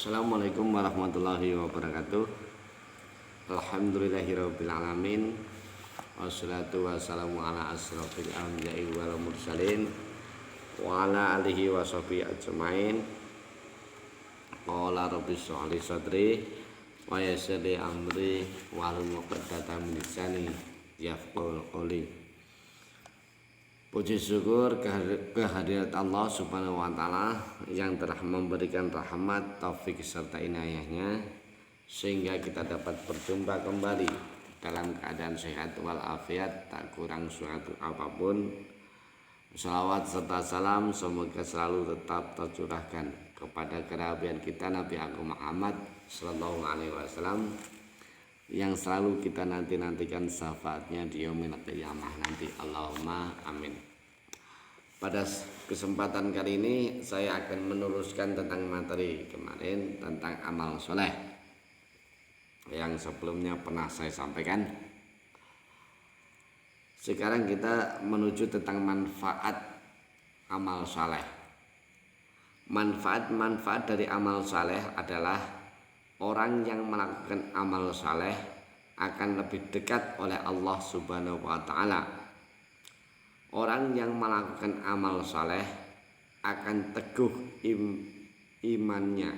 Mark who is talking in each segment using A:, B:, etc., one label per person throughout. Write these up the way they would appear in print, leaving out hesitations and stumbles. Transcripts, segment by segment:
A: Assalamualaikum warahmatullahi wabarakatuh. Alhamdulillahirabbil alamin. Wassalatu wassalamu ala asrofil anbiya'i wal mursalin wa ala alihi wa sahbihi ajmain. Qala rabbi shrah li sadri wa yassir li amri wahlul 'uqdatam min lisani yafqahu qawli. Puji syukur kehadirat Allah Subhanahu wa taala yang telah memberikan rahmat, taufik serta inayahnya sehingga kita dapat berjumpa kembali dalam keadaan sehat walafiat, tak kurang suatu apapun. Salawat serta salam semoga selalu tetap tercurahkan kepada kerabat kita Nabi Agung Muhammad sallallahu alaihi wasallam yang selalu kita nantikan syafaatnya di yaumil qiyamah nanti. Allahumma amin. Pada kesempatan kali ini saya akan meneruskan tentang materi kemarin tentang amal soleh yang sebelumnya pernah saya sampaikan. Sekarang kita menuju tentang manfaat amal soleh. Manfaat dari amal soleh adalah orang yang melakukan amal saleh akan lebih dekat oleh Allah Subhanahu wa taala. Orang yang melakukan amal saleh akan teguh imannya.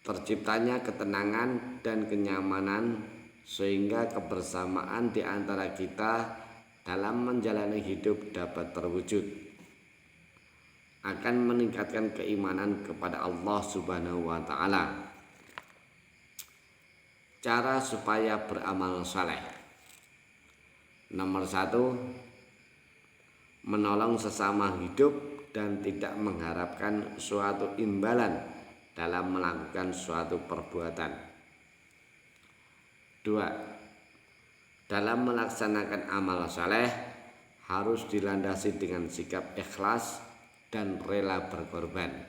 A: Terciptanya ketenangan dan kenyamanan sehingga kebersamaan di antara kita dalam menjalani hidup dapat terwujud. Akan meningkatkan keimanan kepada Allah Subhanahu wa taala. Cara supaya beramal saleh. Nomor 1, menolong sesama hidup dan tidak mengharapkan suatu imbalan dalam melakukan suatu perbuatan. 2, dalam melaksanakan amal saleh harus dilandasi dengan sikap ikhlas dan rela berkorban.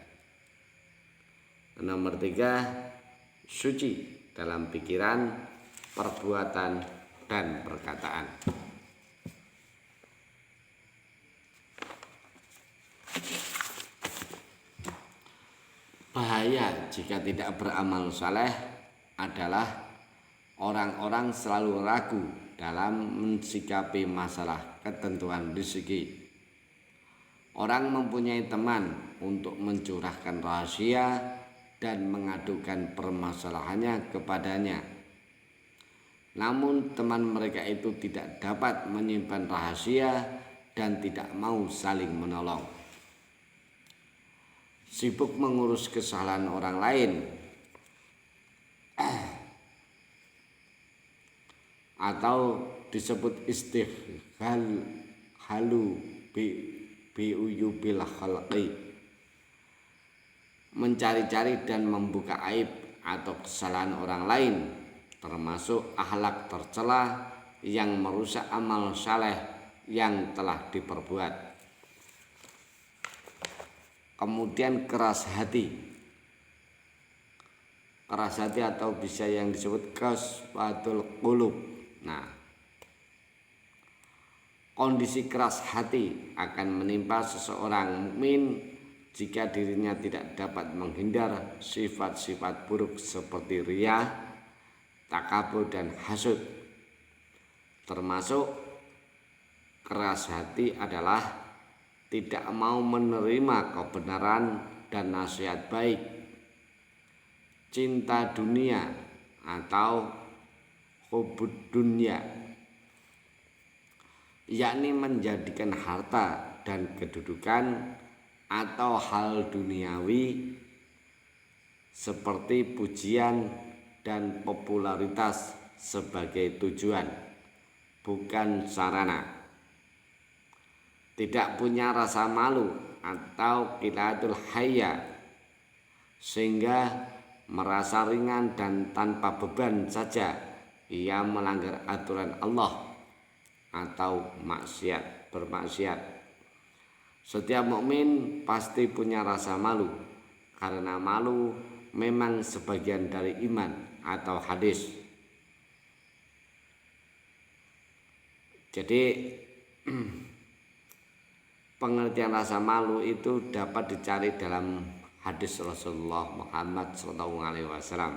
A: Nomor 3, suci dalam pikiran, perbuatan, dan perkataan. Bahaya jika tidak beramal saleh adalah orang-orang selalu ragu dalam mensikapi masalah ketentuan rezeki. Orang mempunyai teman untuk mencurahkan rahasia dan mengadukan permasalahannya kepadanya. Namun teman mereka itu tidak dapat menyimpan rahasia dan tidak mau saling menolong. Sibuk mengurus kesalahan orang lain atau disebut istihhalu biuyubil khalqi, mencari-cari dan membuka aib atau kesalahan orang lain, termasuk akhlak tercela yang merusak amal saleh yang telah diperbuat. Kemudian keras hati atau bisa yang disebut qaswatul qulub. Nah, kondisi keras hati akan menimpa seseorang mukmin jika dirinya tidak dapat menghindar sifat-sifat buruk seperti riya, takabur, dan hasud. Termasuk keras hati adalah tidak mau menerima kebenaran dan nasihat baik, cinta dunia atau hubud dunya, yakni menjadikan harta dan kedudukan atau hal duniawi seperti pujian dan popularitas sebagai tujuan, bukan sarana. Tidak punya rasa malu atau qillatul haya sehingga merasa ringan dan tanpa beban saja ia melanggar aturan Allah atau bermaksiat. Setiap mukmin pasti punya rasa malu, karena malu memang sebagian dari iman atau hadis. Jadi pengertian rasa malu itu dapat dicari dalam hadis Rasulullah Muhammad SAW.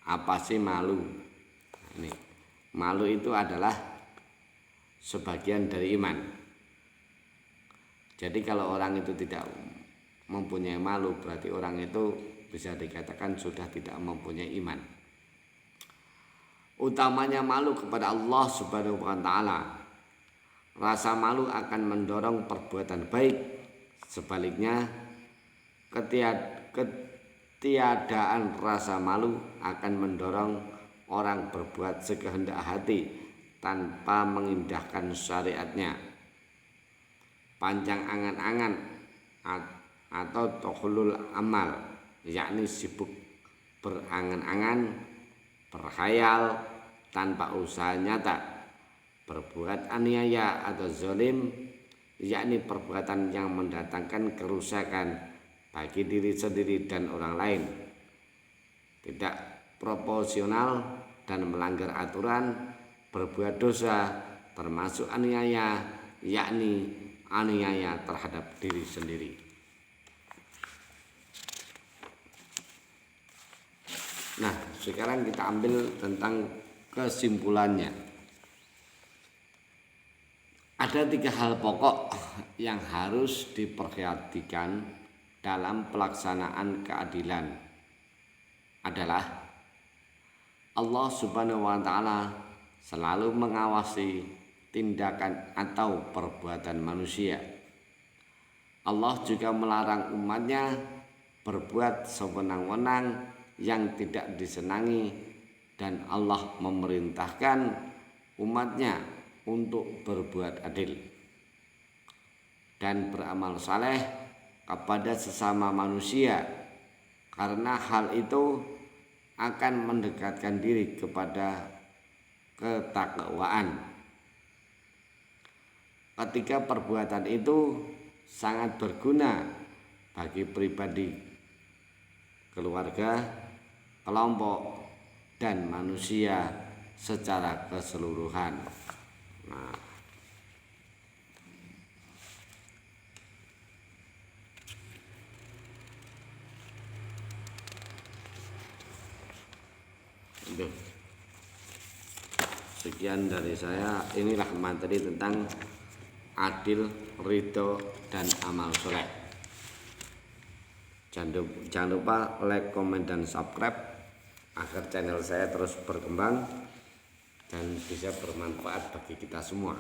A: Apa sih malu? Ini malu itu adalah sebagian dari iman. Jadi kalau orang itu tidak mempunyai malu, berarti orang itu bisa dikatakan sudah tidak mempunyai iman. Utamanya malu kepada Allah Subhanahu wa taala. Rasa malu akan mendorong perbuatan baik. Sebaliknya, ketiadaan rasa malu akan mendorong orang berbuat sekehendak hati tanpa mengindahkan syariatnya. Panjang angan-angan atau tohlul amal, yakni sibuk berangan-angan, berkhayal tanpa usaha nyata, berbuat aniaya atau zalim, yakni perbuatan yang mendatangkan kerusakan bagi diri sendiri dan orang lain, tidak proporsional dan melanggar aturan, berbuat dosa termasuk aniaya, yakni aniaya terhadap diri sendiri. Nah, sekarang kita ambil tentang kesimpulannya. Ada 3 hal pokok yang harus diperhatikan dalam pelaksanaan keadilan. Adalah Allah Subhanahu wa taala selalu mengawasi tindakan atau perbuatan manusia. Allah juga melarang umatnya berbuat sewenang-wenang yang tidak disenangi, dan Allah memerintahkan umatnya untuk berbuat adil dan beramal saleh kepada sesama manusia, karena hal itu akan mendekatkan diri kepada ketakwaan. Ketika perbuatan itu sangat berguna bagi pribadi, keluarga, kelompok, dan manusia secara keseluruhan. Nah, sekian dari saya. Inilah materi tentang adil, ridho, dan amal soleh. Jangan lupa like, komen, dan subscribe agar channel saya terus berkembang dan bisa bermanfaat bagi kita semua.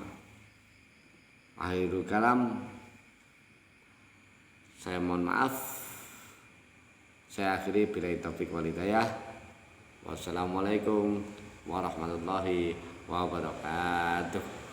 A: Akhirul kalam, saya mohon maaf. Saya akhiri billahi taufiq wal hidayah. Wassalamualaikum warahmatullahi wabarakatuh.